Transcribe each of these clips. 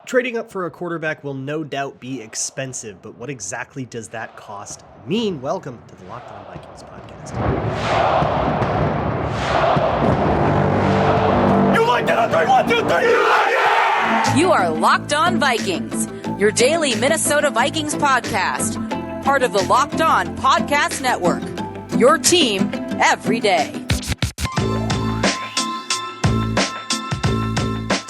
Trading up for a quarterback will no doubt be expensive, but what exactly does that cost mean? Welcome to the Locked On Vikings podcast. You like that? 3, 1, 2, 3. You like it? You are Locked On Vikings, your daily Minnesota Vikings podcast, part of the Locked On Podcast Network. Your team every day.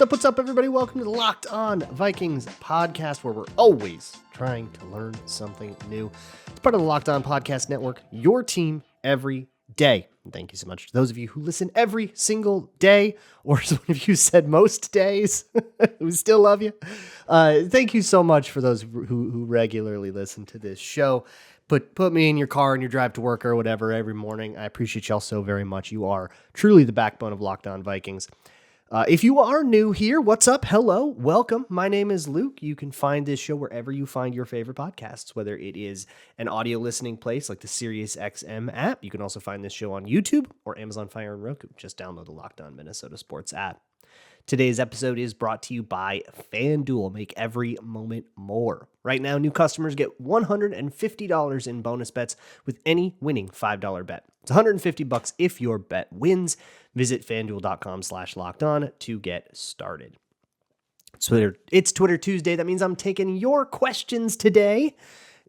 What's up, everybody? Welcome to the Locked On Vikings podcast, where we're always trying to learn something new. It's part of the Locked On Podcast Network, your team every day. And thank you so much to those of you who listen every single day, or as one of you said, most days. We still love you. Thank you so much for those who regularly listen to this show. Put me in your car and your drive to work or whatever every morning. I appreciate y'all so very much. You are truly the backbone of Locked On Vikings. If you are new here, what's up? Hello, welcome. My name is Luke. You can find this show wherever you find your favorite podcasts, whether it is an audio listening place like the SiriusXM app. You can also find this show on YouTube or Amazon Fire and Roku. Just download the Locked On Minnesota Sports app. Today's episode is brought to you by FanDuel. Make every moment more. Right now, new customers get $150 in bonus bets with any winning $5 bet. It's $150 if your bet wins. Visit FanDuel.com/lockedon to get started. It's Twitter Tuesday. That means I'm taking your questions today.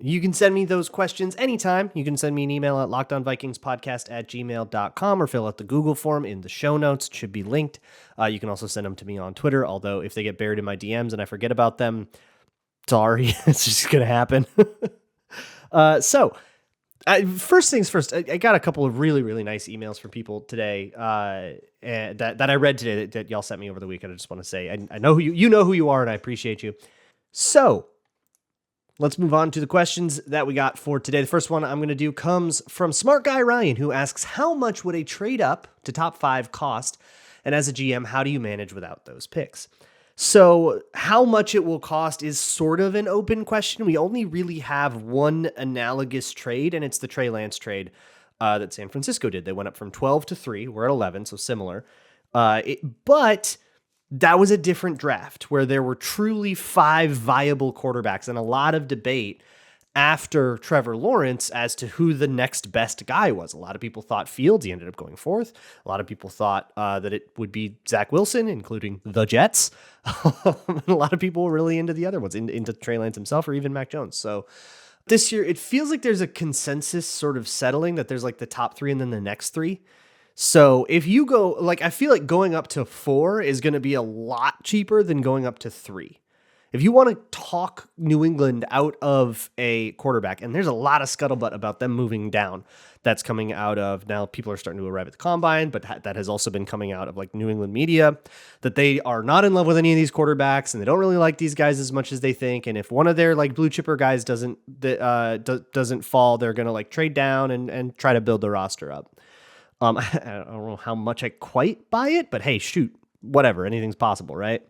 You can send me those questions anytime. You can send me an email at lockedonvikingspodcast@gmail.com or fill out the Google form in the show notes. It should be linked. You can also send them to me on Twitter, although if they get buried in my DMs and I forget about them, sorry, it's just going to happen. First things first, I got a couple of really, really nice emails from people today and that I read today that y'all sent me over the weekend. I just want to say, I know who you know who you are, and I appreciate you. So let's move on to the questions that we got for today. The first one I'm going to do comes from Smart Guy Ryan, who asks, how much would a trade up to top 5 cost? And as a GM, how do you manage without those picks? So how much it will cost is sort of an open question. We only really have one analogous trade, and it's the Trey Lance trade that San Francisco did. They went up from 12 to 3. We're at 11, so similar. But that was a different draft where there were truly 5 viable quarterbacks and a lot of debate after Trevor Lawrence as to who the next best guy was. A lot of people thought Fields. He ended up going 4th. A lot of people thought that it would be Zach Wilson, including the Jets. A lot of people were really into the other ones, into Trey Lance himself or even Mac Jones. So this year, it feels like there's a consensus sort of settling that there's like the top 3 and then the next 3. So if you go, I feel like going up to 4 is going to be a lot cheaper than going up to 3. If you want to talk New England out of a quarterback, and there's a lot of scuttlebutt about them moving down, that's coming out of, now people are starting to arrive at the combine, but that has also been coming out of like New England media, that they are not in love with any of these quarterbacks and they don't really like these guys as much as they think. And if one of their like blue chipper guys doesn't fall, they're going to like trade down and try to build the roster up. I don't know how much I quite buy it, but hey, shoot, whatever, anything's possible, right?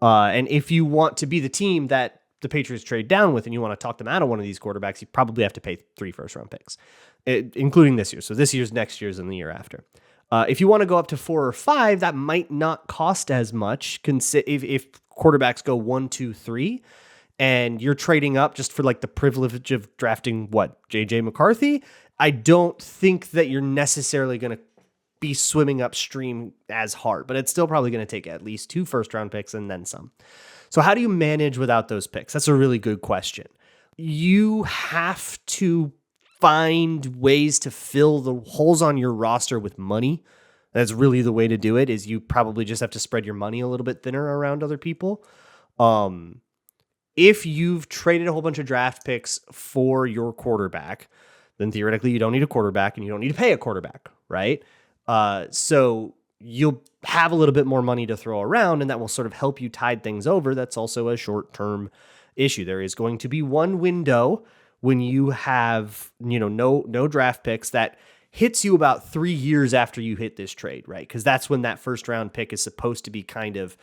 And if you want to be the team that the Patriots trade down with and you want to talk them out of one of these quarterbacks, you probably have to pay 3 first-round picks, including this year. So this year's, next year's, and the year after. If you want to go up to 4 or 5, that might not cost as much. If quarterbacks go 1, 2, 3, and you're trading up just for like the privilege of drafting, J.J. McCarthy, I don't think that you're necessarily going to be swimming upstream as hard, but it's still probably going to take at least 2 first-round picks and then some. So how do you manage without those picks? That's a really good question. You have to find ways to fill the holes on your roster with money. That's really the way to do it, is you probably just have to spread your money a little bit thinner around other people. If you've traded a whole bunch of draft picks for your quarterback, then theoretically you don't need a quarterback and you don't need to pay a quarterback, right? So you'll have a little bit more money to throw around, and that will sort of help you tide things over. That's also a short-term issue. There is going to be one window when you have, no draft picks that hits you about 3 years after you hit this trade, right? Because that's when that first-round pick is supposed to be kind of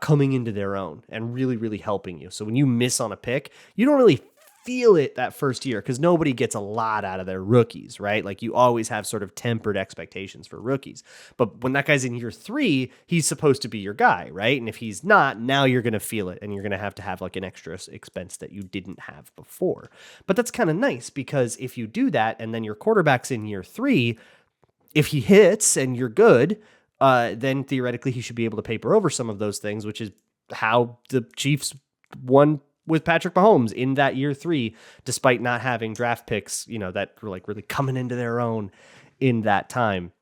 coming into their own and really, really helping you. So when you miss on a pick, you don't really feel it that first year because nobody gets a lot out of their rookies, right? Like you always have sort of tempered expectations for rookies. But when that guy's in year 3, he's supposed to be your guy, right? And if he's not, now you're going to feel it and you're going to have like an extra expense that you didn't have before. But that's kind of nice because if you do that and then your quarterback's in year 3, if he hits and you're good, then theoretically he should be able to paper over some of those things, which is how the Chiefs won with Patrick Mahomes in that year 3, despite not having draft picks, that were like really coming into their own in that time.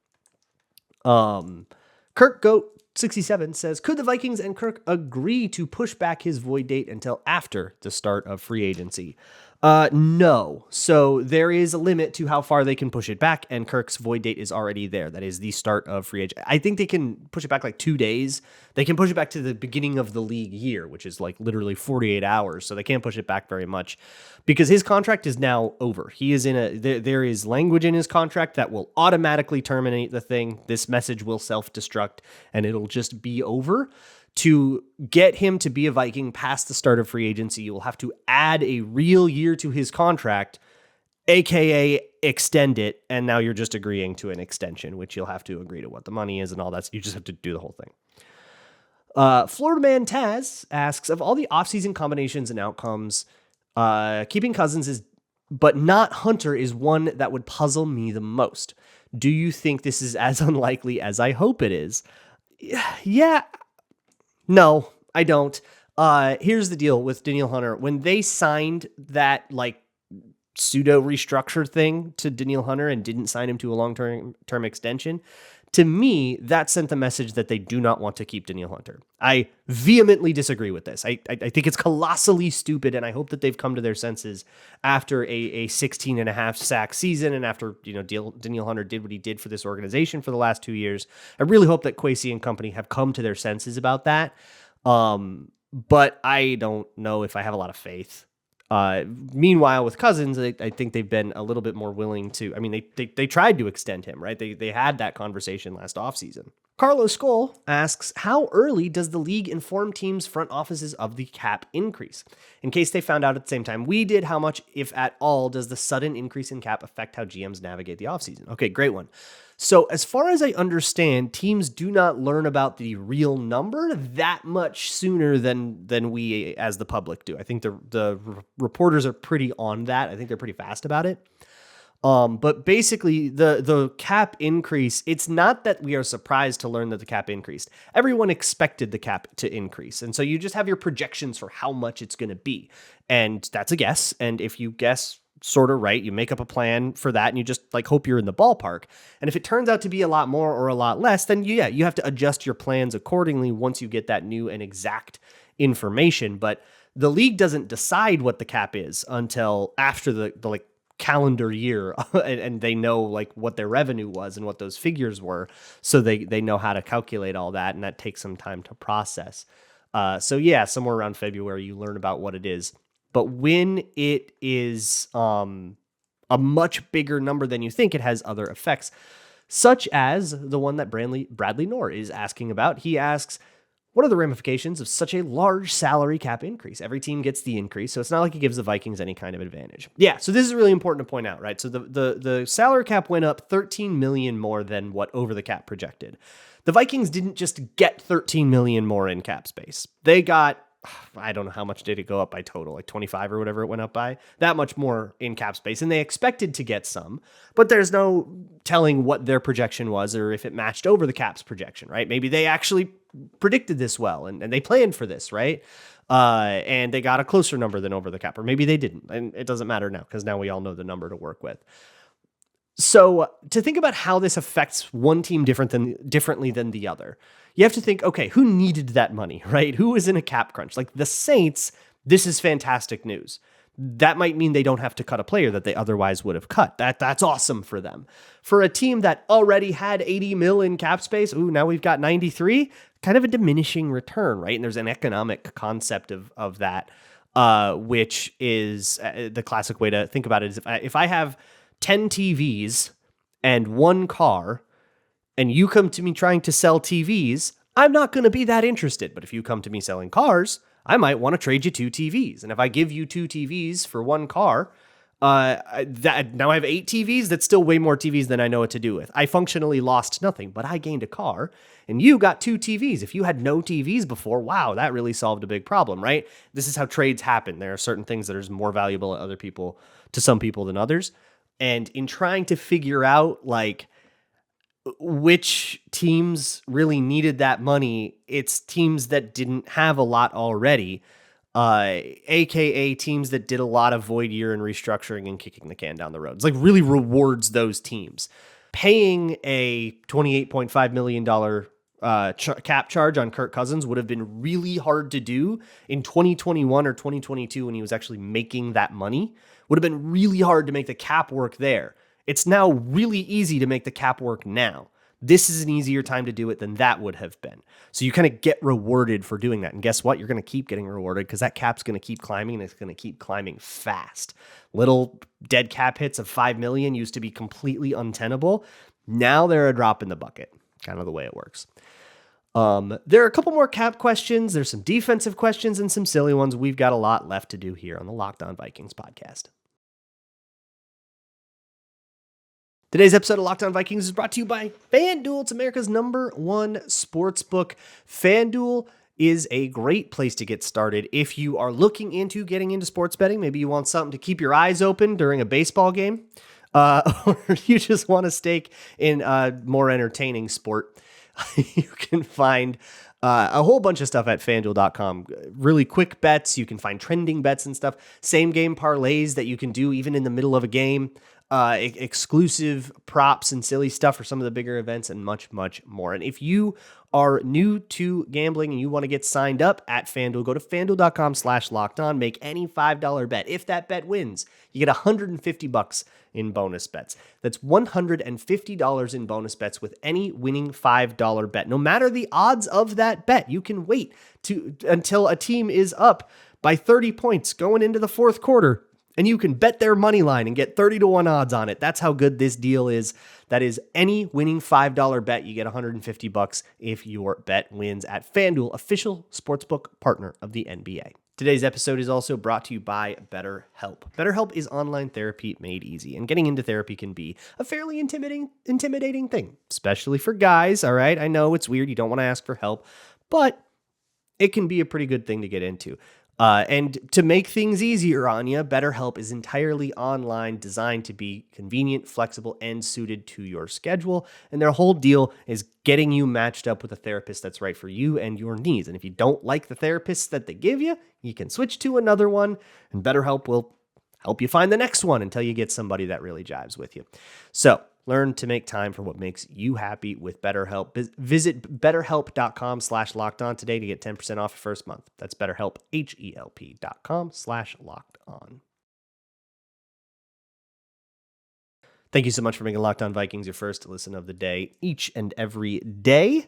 Kirk Goat 67 says, could the Vikings and Kirk agree to push back his void date until after the start of free agency? No. So there is a limit to how far they can push it back, and Kirk's void date is already there. That is the start of free agency. I think they can push it back like 2 days. They can push it back to the beginning of the league year, which is like literally 48 hours. So they can't push it back very much because his contract is now over. He is there is language in his contract that will automatically terminate the thing. This message will self-destruct and it'll just be over. To get him to be a Viking past the start of free agency, you will have to add a real year to his contract, aka extend it, and now you're just agreeing to an extension, which you'll have to agree to what the money is and all that. You just have to do the whole thing. Florida Man Taz asks, of all the offseason combinations and outcomes, keeping Cousins but not Hunter is one that would puzzle me the most. Do you think this is as unlikely as I hope it is? Yeah. No, I don't. Here's the deal with Danielle Hunter. When they signed that like pseudo restructure thing to Danielle Hunter and didn't sign him to a long-term extension, to me, that sent the message that they do not want to keep Danielle Hunter. I vehemently disagree with this. I think it's colossally stupid, and I hope that they've come to their senses after a 16 and a half sack season and after Danielle Hunter did what he did for this organization for the last 2 years. I really hope that Kwesi and company have come to their senses about that. But I don't know if I have a lot of faith. Meanwhile, with Cousins, I think they've been a little bit more willing to. I mean, they tried to extend him, right? They had that conversation last offseason. Carlos Skoll asks, how early does the league inform teams' front offices of the cap increase? In case they found out at the same time we did, how much, if at all, does the sudden increase in cap affect how GMs navigate the offseason? Okay, great one. So as far as I understand, teams do not learn about the real number that much sooner than we as the public do. I think the reporters are pretty on that. I think they're pretty fast about it. But basically the cap increase, it's not that we are surprised to learn that the cap increased. Everyone expected the cap to increase. And so you just have your projections for how much it's going to be. And that's a guess. And if you guess sort of right, you make up a plan for that and you just like hope you're in the ballpark. And if it turns out to be a lot more or a lot less, then you have to adjust your plans accordingly once you get that new and exact information. But the league doesn't decide what the cap is until after the like calendar year and they know like what their revenue was and what those figures were. So they know how to calculate all that, and that takes some time to process. So yeah, somewhere around February, you learn about what it is. But when it is a much bigger number than you think, it has other effects, such as the one that Bradley Knorr is asking about. He asks, what are the ramifications of such a large salary cap increase? Every team gets the increase, so it's not like it gives the Vikings any kind of advantage. Yeah, so this is really important to point out, right? So the salary cap went up $13 million more than what over the cap projected. The Vikings didn't just get $13 million more in cap space. They got, I don't know how much did it go up by total, like 25 or whatever it went up by, that much more in cap space. And they expected to get some, but there's no telling what their projection was or if it matched over the cap's projection, right? Maybe they actually predicted this well and they planned for this, right? And they got a closer number than over the cap, or maybe they didn't. And it doesn't matter now because now we all know the number to work with. So to think about how this affects one team differently than the other, you have to think, okay, who needed that money, right? Who was in a cap crunch? Like the Saints, this is fantastic news. That might mean they don't have to cut a player that they otherwise would have cut. That's awesome for them. For a team that already had 80 mil in cap space, now we've got 93, kind of a diminishing return, right? And there's an economic concept of that, which is the classic way to think about it is if I have 10 TVs and one car, and you come to me trying to sell TVs, I'm not going to be that interested. But if you come to me selling cars, I might want to trade you 2 TVs. And if I give you 2 TVs for 1 car, now I have 8 TVs. That's still way more TVs than I know what to do with. I functionally lost nothing, but I gained a car, and you got 2 TVs. If you had no TVs before, wow, that really solved a big problem, right? This is how trades happen. There are certain things that are more valuable to some people than others. And in trying to figure out like which teams really needed that money, it's teams that didn't have a lot already. AKA teams that did a lot of void year and restructuring and kicking the can down the road. It's like really rewards those teams. Paying a $28.5 million cap charge on Kirk Cousins would have been really hard to do in 2021 or 2022 when he was actually making that money. Would have been really hard to make the cap work there. It's now really easy to make the cap work now. This is an easier time to do it than that would have been. So you kind of get rewarded for doing that. And guess what? You're going to keep getting rewarded because that cap's going to keep climbing, and it's going to keep climbing fast. Little dead cap hits of $5 million used to be completely untenable. Now they're a drop in the bucket. Kind of the way it works. There are a couple more cap questions. There's some defensive questions and some silly ones. We've got a lot left to do here on the Locked On Vikings podcast. Today's episode of Locked On Vikings is brought to you by FanDuel. It's America's #1 sportsbook. FanDuel is a great place to get started if you are looking into getting into sports betting. Maybe you want something to keep your eyes open during a baseball game, or you just want to stake in a more entertaining sport. You can find a whole bunch of stuff at FanDuel.com. Really quick bets. You can find trending bets and stuff. Same game parlays that you can do even in the middle of a game. Exclusive props and silly stuff for some of the bigger events and much, much more. And if you are new to gambling and you want to get signed up at FanDuel, go to FanDuel.com/lockedon, make any $5 bet. If that bet wins, you get $150 in bonus bets. That's $150 in bonus bets with any winning $5 bet. No matter the odds of that bet, you can wait until a team is up by 30 points going into the fourth quarter, and you can bet their money line and get 30-1 odds on it. That's how good this deal is. That is any winning $5 bet. You get $150 if your bet wins at FanDuel, official sportsbook partner of the NBA. Today's episode is also brought to you by BetterHelp. BetterHelp is online therapy made easy, and getting into therapy can be a fairly intimidating thing, especially for guys, all right? I know it's weird. You don't want to ask for help, but it can be a pretty good thing to get into. And to make things easier on you, BetterHelp is entirely online, designed to be convenient, flexible, and suited to your schedule. And their whole deal is getting you matched up with a therapist that's right for you and your needs. And if you don't like the therapist that they give you, you can switch to another one, and BetterHelp will help you find the next one until you get somebody that really jives with you. So learn to make time for what makes you happy with BetterHelp. Visit BetterHelp.com/lockedon today to get 10% off your first month. That's BetterHelp, HELP.com/lockedon. Thank you so much for making Locked On Vikings your first listen of the day each and every day.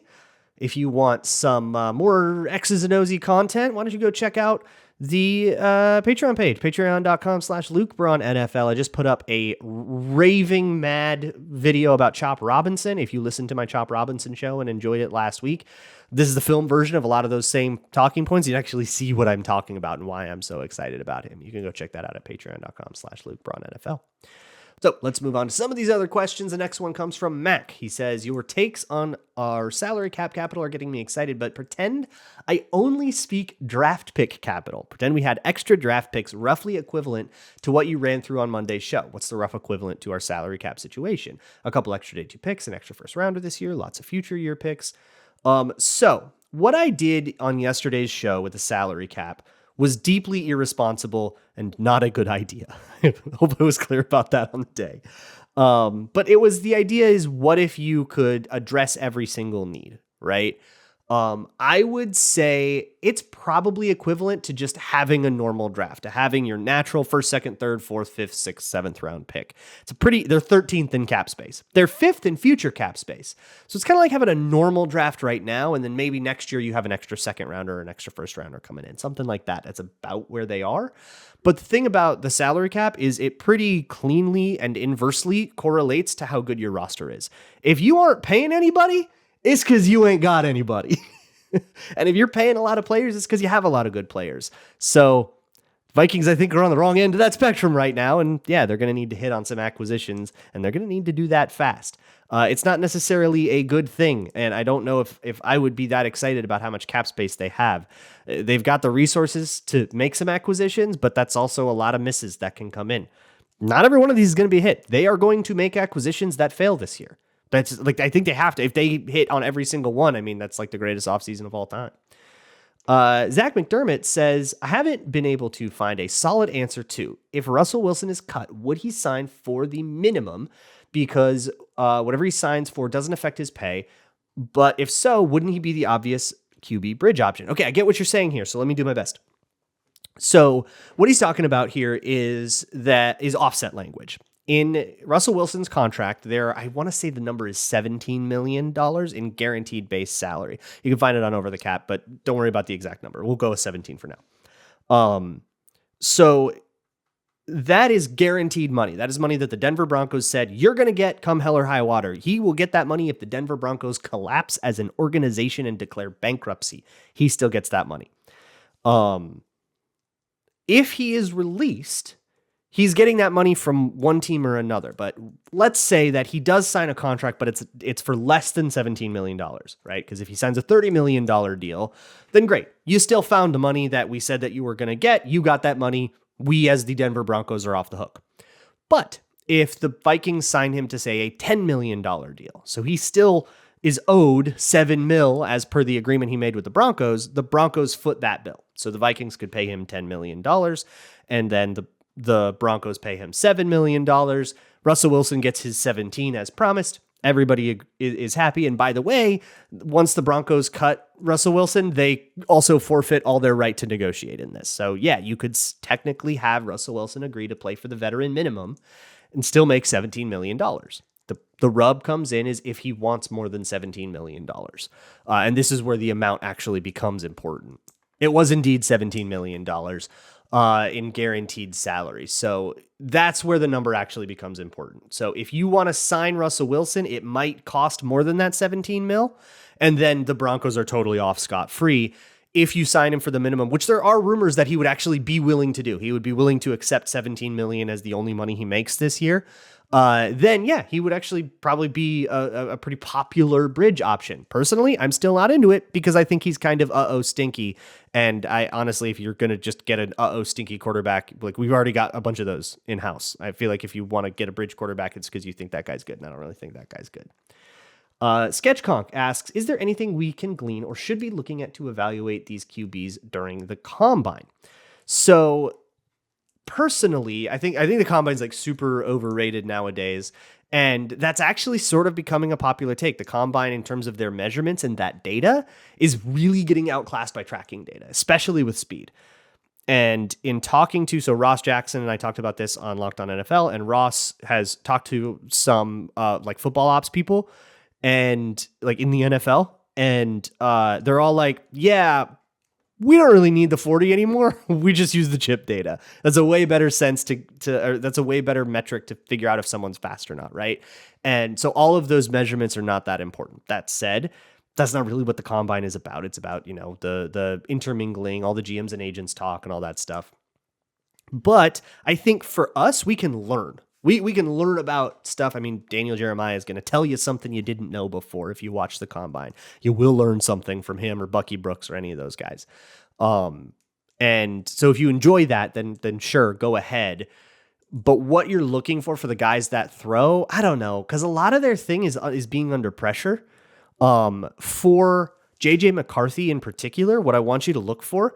If you want some more X's and O's content, why don't you go check out the Patreon page, patreon.com/LukeBraunNFL. I just put up a raving mad video about Chop Robinson. If you listened to my Chop Robinson show and enjoyed it last week, this is the film version of a lot of those same talking points. You actually see what I'm talking about and why I'm so excited about him. You can go check that out at patreon.com/LukeBraunNFL. So let's move on to some of these other questions. The next one comes from Mac. He says, your takes on our salary cap capital are getting me excited, but pretend I only speak draft pick capital. Pretend we had extra draft picks roughly equivalent to what you ran through on Monday's show. What's the rough equivalent to our salary cap situation? A couple extra day 2 picks, an extra first rounder this year, lots of future year picks. So what I did on yesterday's show with the salary cap was deeply irresponsible and not a good idea. I hope I was clear about that on the day. But the idea is, what if you could address every single need, right? I would say it's probably equivalent to just having a normal draft, to having your natural first, second, third, fourth, fifth, sixth, seventh round pick. They're 13th in cap space. They're 5th in future cap space. So it's kind of like having a normal draft right now, and then maybe next year you have an extra second rounder or an extra first rounder coming in, something like that. That's about where they are. But the thing about the salary cap is it pretty cleanly and inversely correlates to how good your roster is. If you aren't paying anybody, it's because you ain't got anybody. And if you're paying a lot of players, it's because you have a lot of good players. So Vikings, I think, are on the wrong end of that spectrum right now. And yeah, they're going to need to hit on some acquisitions, and they're going to need to do that fast. It's not necessarily a good thing, and I don't know if I would be that excited about how much cap space they have. They've got the resources to make some acquisitions, but that's also a lot of misses that can come in. Not every one of these is going to be hit. They are going to make acquisitions that fail this year. That's like, I think they have to. If they hit on every single one, I mean, that's like the greatest offseason of all time. Zach McDermott says, I haven't been able to find a solid answer to if Russell Wilson is cut, would he sign for the minimum? Because whatever he signs for doesn't affect his pay. But if so, wouldn't he be the obvious QB bridge option? Okay, I get what you're saying here, so let me do my best. So what he's talking about here is offset language. In Russell Wilson's contract, I want to say the number is $17 million in guaranteed base salary. You can find it on Over the Cap, but don't worry about the exact number. We'll go with 17 for now. So that is guaranteed money. That is money that the Denver Broncos said, you're going to get come hell or high water. He will get that money if the Denver Broncos collapse as an organization and declare bankruptcy. He still gets that money. If he is released, he's getting that money from one team or another. But let's say that he does sign a contract, but it's for less than $17 million, right? Because if he signs a $30 million deal, then great. You still found the money that we said that you were going to get. You got that money. We, as the Denver Broncos, are off the hook. But if the Vikings sign him to, say, a $10 million deal, so he still is owed $7 million as per the agreement he made with the Broncos foot that bill. So the Vikings could pay him $10 million, and then the Broncos pay him $7 million. Russell Wilson gets his 17 as promised. Everybody is happy. And by the way, once the Broncos cut Russell Wilson, they also forfeit all their right to negotiate in this. So yeah, you could technically have Russell Wilson agree to play for the veteran minimum and still make $17 million. The rub comes in is if he wants more than $17 million. And this is where the amount actually becomes important. It was indeed $17 million in guaranteed salary. So that's where the number actually becomes important. So if you want to sign Russell Wilson, it might cost more than that 17 mil. And then the Broncos are totally off scot-free. If you sign him for the minimum, which there are rumors that he would actually be willing to do. He would be willing to accept 17 million as the only money he makes this year. Then yeah, he would actually probably be a pretty popular bridge option. Personally, I'm still not into it because I think he's kind of stinky. And I honestly, if you're going to just get an stinky quarterback, like we've already got a bunch of those in house. I feel like if you want to get a bridge quarterback, it's because you think that guy's good. And I don't really think that guy's good. Sketchconk asks, is there anything we can glean or should be looking at to evaluate these QBs during the combine? So personally, I think the combine's like super overrated nowadays. And that's actually sort of becoming a popular take. The combine, in terms of their measurements and that data, is really getting outclassed by tracking data, especially with speed. And in talking to, so Ross Jackson and I talked about this on Locked On NFL, and Ross has talked to some like football ops people and like in the NFL, and they're all like, yeah, we don't really need the 40 anymore. We just use the chip data. That's a way better that's a way better metric to figure out if someone's fast or not, right? And so all of those measurements are not that important. That said, that's not really what the combine is about. It's about, the intermingling, all the GMs and agents talk and all that stuff. But I think for us, we can learn. We can learn about stuff. I mean, Daniel Jeremiah is going to tell you something you didn't know before if you watch the combine. You will learn something from him or Bucky Brooks or any of those guys. And so if you enjoy that, then sure, go ahead. But what you're looking for the guys that throw, I don't know, because a lot of their thing is being under pressure. For JJ McCarthy in particular, what I want you to look for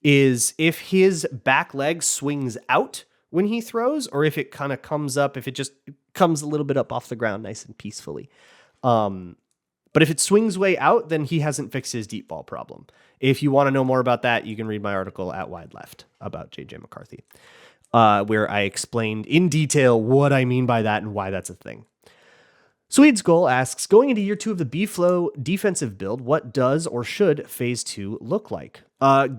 is if his back leg swings out when he throws, or if it kind of comes up, if it just comes a little bit up off the ground nice and peacefully. But if it swings way out, then he hasn't fixed his deep ball problem. If you want to know more about that, you can read my article at Wide Left about JJ McCarthy, where I explained in detail what I mean by that and why that's a thing. Swede's Goal asks, going into year 2 of the B-Flow defensive build, what does or should phase 2 look like?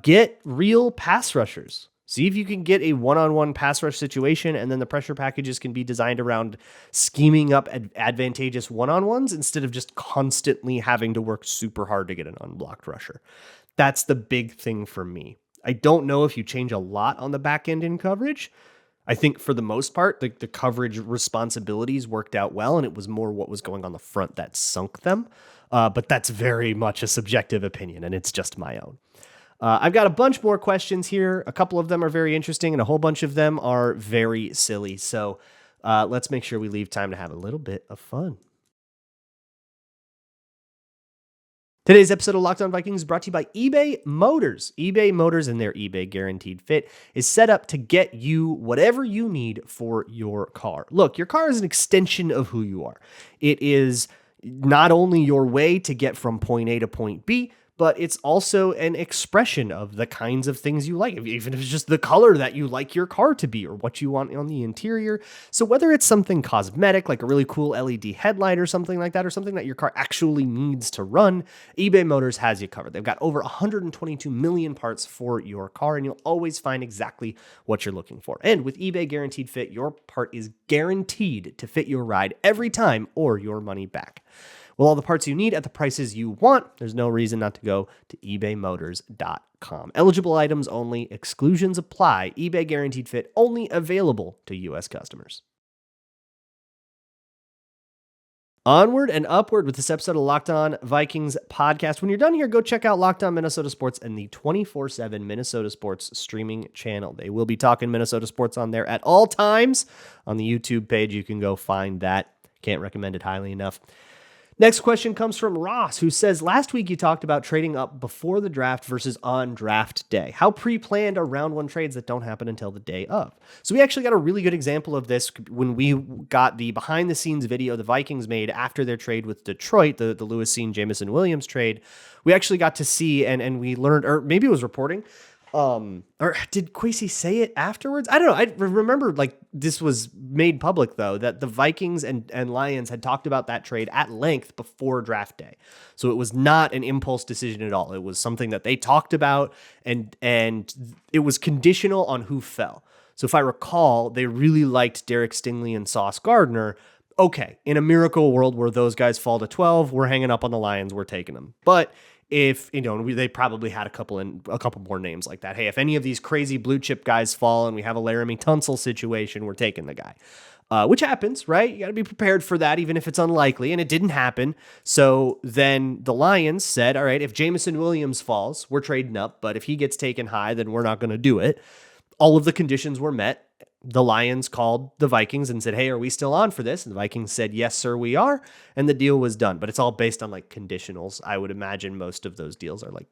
Get real pass rushers. See if you can get a one-on-one pass rush situation, and then the pressure packages can be designed around scheming up advantageous one-on-ones instead of just constantly having to work super hard to get an unblocked rusher. That's the big thing for me. I don't know if you change a lot on the back end in coverage. I think for the most part, the coverage responsibilities worked out well, and it was more what was going on the front that sunk them. But that's very much a subjective opinion, and it's just my own. I've got a bunch more questions here. A couple of them are very interesting, and a whole bunch of them are very silly. So let's make sure we leave time to have a little bit of fun. Today's episode of Locked On Vikings is brought to you by eBay Motors. eBay Motors and their eBay Guaranteed Fit is set up to get you whatever you need for your car. Look, your car is an extension of who you are. It is not only your way to get from point A to point B, but it's also an expression of the kinds of things you like, even if it's just the color that you like your car to be or what you want on the interior. So whether it's something cosmetic, like a really cool LED headlight or something like that, or something that your car actually needs to run, eBay Motors has you covered. They've got over 122 million parts for your car, and you'll always find exactly what you're looking for. And with eBay Guaranteed Fit, your part is guaranteed to fit your ride every time or your money back. With all the parts you need at the prices you want, there's no reason not to go to ebaymotors.com. Eligible items only, exclusions apply, eBay Guaranteed Fit only available to U.S. customers. Onward and upward with this episode of Locked On Vikings podcast. When you're done here, go check out Locked On Minnesota Sports and the 24/7 Minnesota Sports streaming channel. They will be talking Minnesota sports on there at all times. On the YouTube page, you can go find that. Can't recommend it highly enough. Next question comes from Ross, who says, last week you talked about trading up before the draft versus on draft day. How pre-planned are round one trades that don't happen until the day of? So we actually got a really good example of this when we got the behind the scenes video the Vikings made after their trade with Detroit, the Lewis Cine Jameson Williams trade. We actually got to see and we learned, or maybe it was reporting, or did Kwesi say it afterwards? I don't know. I remember like this was made public though, that the Vikings and Lions had talked about that trade at length before draft day. So it was not an impulse decision at all. It was something that they talked about and it was conditional on who fell. So if I recall, they really liked Derek Stingley and Sauce Gardner. Okay, in a miracle world where those guys fall to 12, we're hanging up on the Lions, we're taking them. But if, they probably had a couple more names like that. Hey, if any of these crazy blue chip guys fall and we have a Laramie Tunsil situation, we're taking the guy. Which happens, right? You got to be prepared for that, even if it's unlikely, and it didn't happen. So then the Lions said, all right, if Jameson Williams falls, we're trading up, but if he gets taken high, then we're not going to do it. All of the conditions were met. The Lions called the Vikings and said, hey, are we still on for this? And the Vikings said, yes, sir, we are. And the deal was done. But it's all based on like conditionals. I would imagine most of those deals are like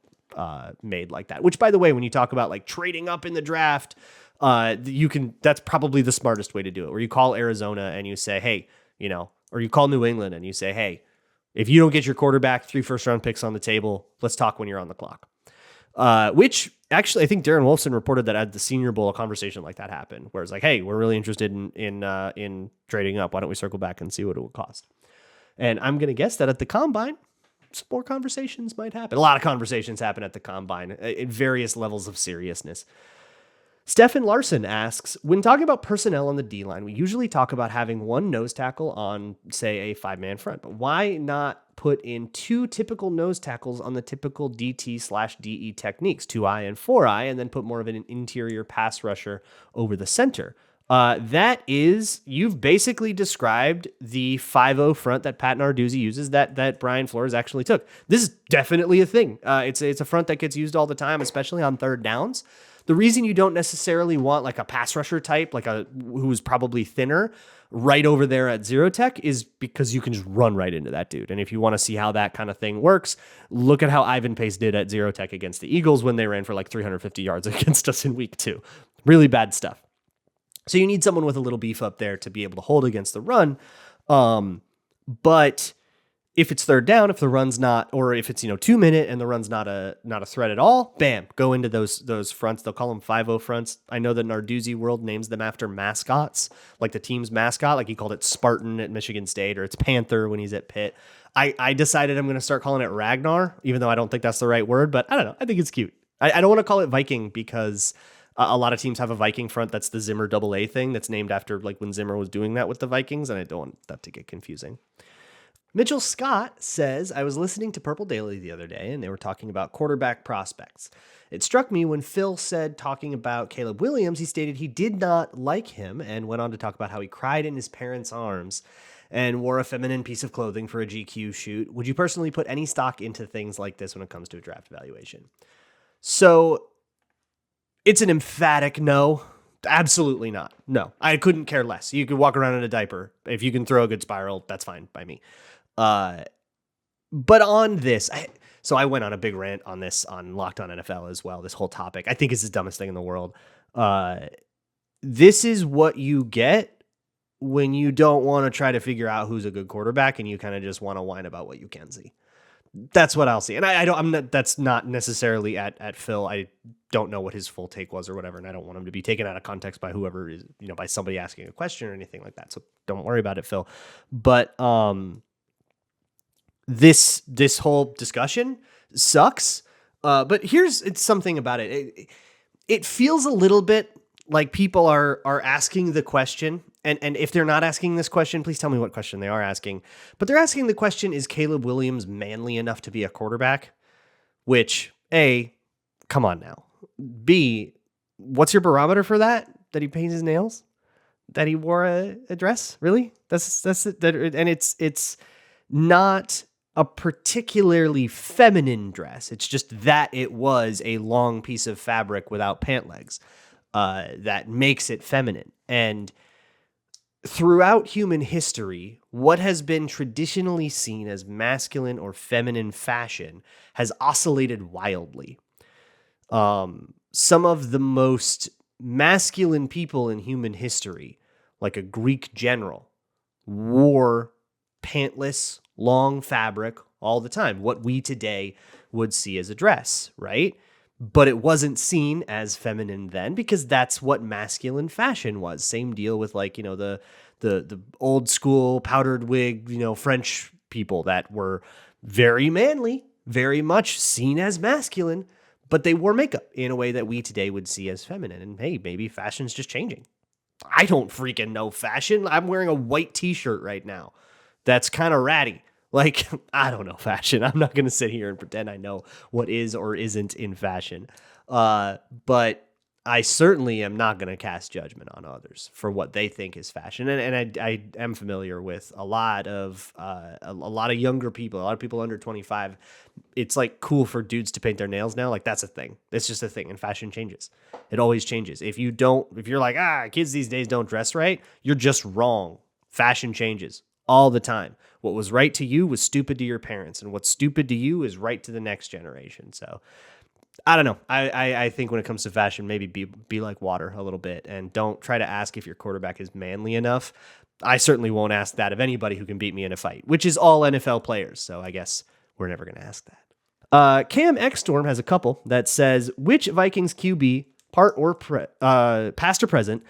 made like that, which by the way, when you talk about like trading up in the draft, that's probably the smartest way to do it, where you call Arizona and you say, hey, or you call New England and you say, hey, if you don't get your quarterback, 3 first-round picks on the table, let's talk when you're on the clock. Which actually, I think Darren Wolfson reported that at the Senior Bowl, a conversation like that happened, where it's like, hey, we're really interested in trading up. Why don't we circle back and see what it would cost? And I'm going to guess that at the Combine, some more conversations might happen. A lot of conversations happen at the Combine at various levels of seriousness. Stephen Larson asks, when talking about personnel on the D-line, we usually talk about having one nose tackle on, say, a 5-man front. But why not put in 2 typical nose tackles on the typical DT/DE techniques, 2-eye and 4-eye, and then put more of an interior pass rusher over the center? You've basically described the 5-0 front that Pat Narduzzi uses that Brian Flores actually took. This is definitely a thing. It's a front that gets used all the time, especially on third downs. The reason you don't necessarily want like a pass rusher type, who's probably thinner, right over there at zero tech is because you can just run right into that dude. And if you want to see how that kind of thing works, look at how Ivan Pace did at zero tech against the Eagles when they ran for like 350 yards against us in week 2. Really bad stuff. So you need someone with a little beef up there to be able to hold against the run. But if it's third down, if the run's not, or if it's 2 minute and the run's not a threat at all, bam, go into those fronts. They'll call them 5-0 fronts. I know that Narduzzi World names them after mascots, like the team's mascot, like he called it Spartan at Michigan State, or it's Panther when he's at Pitt. I decided I'm going to start calling it Ragnar, even though I don't think that's the right word, but I don't know. I think it's cute. I don't want to call it Viking because A lot of teams have a Viking front. That's the Zimmer AA thing that's named after like when Zimmer was doing that with the Vikings. And I don't want that to get confusing. Mitchell Scott says, I was listening to Purple Daily the other day and they were talking about quarterback prospects. It struck me when Phil said, talking about Caleb Williams, he stated he did not like him and went on to talk about how he cried in his parents' arms and wore a feminine piece of clothing for a GQ shoot. Would you personally put any stock into things like this when it comes to a draft evaluation? So it's an emphatic no. Absolutely not. No, I couldn't care less. You could walk around in a diaper. If you can throw a good spiral, that's fine by me. But on this, so I went on a big rant on this on Locked On NFL as well. This whole topic, I think, is the dumbest thing in the world. This is what you get when you don't want to try to figure out who's a good quarterback and you kind of just want to whine about what you can see. That's what I'll see. And I'm not, that's not necessarily at Phil. I don't know what his full take was or whatever. And I don't want him to be taken out of context by whoever is, by somebody asking a question or anything like that. So don't worry about it, Phil. But, this whole discussion sucks. But it's something about it. It feels a little bit like people are asking the question. And if they're not asking this question, please tell me what question they are asking. But they're asking the question, is Caleb Williams manly enough to be a quarterback? Which, A, come on now. B, what's your barometer for that? That he paints his nails? That he wore a dress? Really? That's it. And it's not a particularly feminine dress. It's just that it was a long piece of fabric without pant legs that makes it feminine. And throughout human history, what has been traditionally seen as masculine or feminine fashion has oscillated wildly. Some of the most masculine people in human history, like a Greek general, wore pantless, long fabric all the time, what we today would see as a dress, right? But it wasn't seen as feminine then because that's what masculine fashion was. Same deal with like, the old school powdered wig, French people that were very manly, very much seen as masculine, but they wore makeup in a way that we today would see as feminine. And hey, maybe fashion's just changing. I don't freaking know fashion. I'm wearing a white t-shirt right now. That's kind of ratty. Like, I don't know fashion. I'm not going to sit here and pretend I know what is or isn't in fashion. But I certainly am not going to cast judgment on others for what they think is fashion. And I am familiar with a lot of younger people, a lot of people under 25. It's like cool for dudes to paint their nails now. Like that's a thing. It's just a thing. And fashion changes. It always changes. If you're like, kids these days don't dress right, you're just wrong. Fashion changes all the time. What was right to you was stupid to your parents, and what's stupid to you is right to the next generation. So I don't know. I think when it comes to fashion, maybe be like water a little bit, and don't try to ask if your quarterback is manly enough. I certainly won't ask that of anybody who can beat me in a fight, which is all NFL players. So I guess we're never going to ask that. Cam X Storm has a couple that says, which Vikings QB, part or past or present,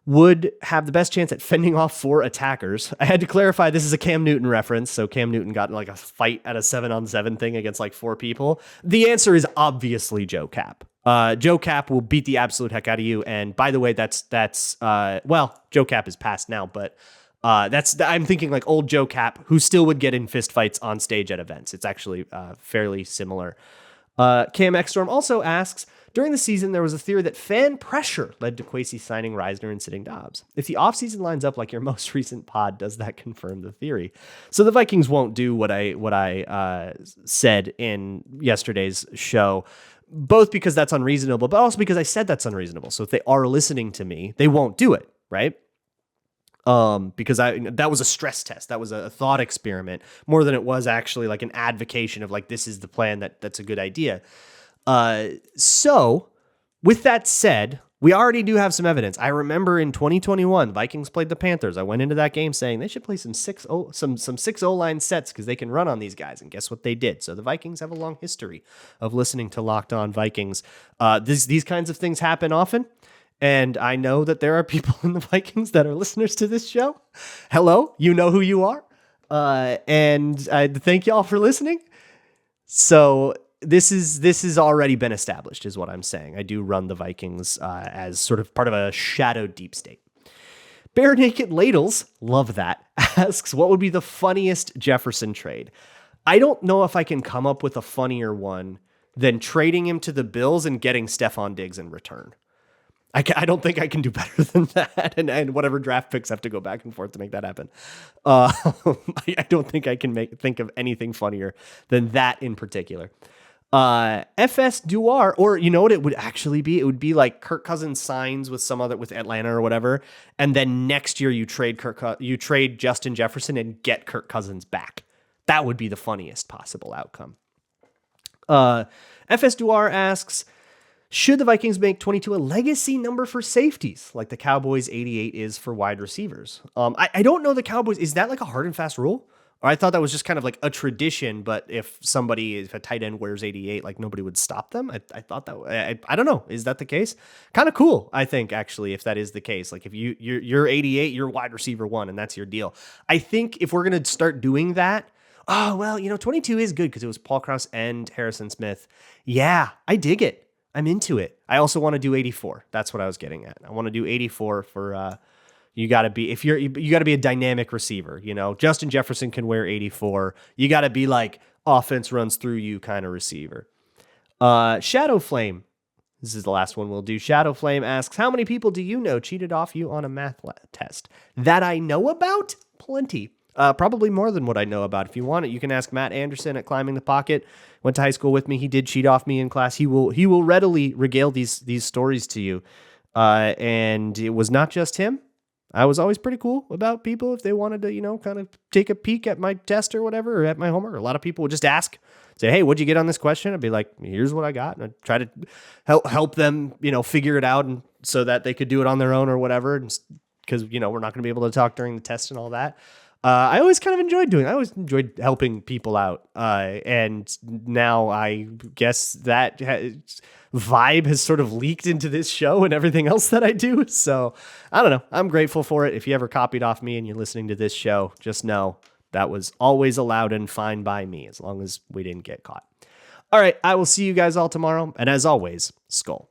would have the best chance at fending off 4 attackers? I had to clarify this is a Cam Newton reference. So Cam Newton got in like a fight at a 7-on-7 thing against like 4 people. The answer is obviously Joe Cap. Joe Cap will beat the absolute heck out of you. And by the way, that's Joe Cap is past now, but I'm thinking like old Joe Cap who still would get in fist fights on stage at events. It's actually fairly similar. Cam X Storm also asks, during the season, there was a theory that fan pressure led to Kwesi signing Reisner and sitting Dobbs. If the offseason lines up like your most recent pod, does that confirm the theory? So the Vikings won't do what I said in yesterday's show, both because that's unreasonable, but also because I said that's unreasonable. So if they are listening to me, they won't do it, right? Because that was a stress test. That was a thought experiment more than it was actually like an advocation of like, this is the plan that's a good idea. So with that said, we already do have some evidence. I remember in 2021, Vikings played the Panthers. I went into that game saying they should play some 6-0 line sets because they can run on these guys. And guess what they did? So the Vikings have a long history of listening to Locked On Vikings. These kinds of things happen often. And I know that there are people in the Vikings that are listeners to this show. Hello, you know who you are. And I thank y'all for listening. So this is already been established, is what I'm saying. I do run the Vikings as sort of part of a shadow deep state. Bare Naked Ladles, love that, asks, what would be the funniest Jefferson trade? I don't know if I can come up with a funnier one than trading him to the Bills and getting Stephon Diggs in return. I don't think I can do better than that, and whatever draft picks have to go back and forth to make that happen. I don't think I can think of anything funnier than that in particular. FS Duar, or you know what it would actually be? It would be like Kirk Cousins signs with with Atlanta or whatever, and then next year you trade Justin Jefferson and get Kirk Cousins back. That would be the funniest possible outcome. FS Duar asks, should the Vikings make 22 a legacy number for safeties, like the Cowboys 88 is for wide receivers? I don't know the Cowboys. Is that like a hard and fast rule? Or I thought that was just kind of like a tradition, but if a tight end wears 88, like nobody would stop them. I thought that, I don't know. Is that the case? Kind of cool, I think, actually, if that is the case. Like if you're 88, you're wide receiver 1, and that's your deal. I think if we're going to start doing that, 22 is good because it was Paul Krause and Harrison Smith. Yeah, I dig it. I'm into it. I also want to do 84. That's what I was getting at. I want to do 84 for you got to be a dynamic receiver, Justin Jefferson can wear 84. You got to be like offense runs through you kind of receiver. Shadow Flame. This is the last one we'll do. Shadow Flame asks, how many people do you know cheated off you on a math test? That I know about? Plenty. Probably more than what I know about. If you want it, you can ask Matt Anderson at Climbing the Pocket. Went to high school with me. He did cheat off me in class. He will readily regale these stories to you. And it was not just him. I was always pretty cool about people if they wanted to, kind of take a peek at my test or whatever, or at my homework. A lot of people would just ask, say, hey, what'd you get on this question? I'd be like, here's what I got. And I'd try to help them, figure it out, and so that they could do it on their own or whatever. Because, we're not going to be able to talk during the test and all that. I always kind of enjoyed helping people out. And now I guess that vibe has sort of leaked into this show and everything else that I do. So I don't know. I'm grateful for it. If you ever copied off me and you're listening to this show, just know that was always allowed and fine by me, as long as we didn't get caught. All right. I will see you guys all tomorrow. And as always, Skull.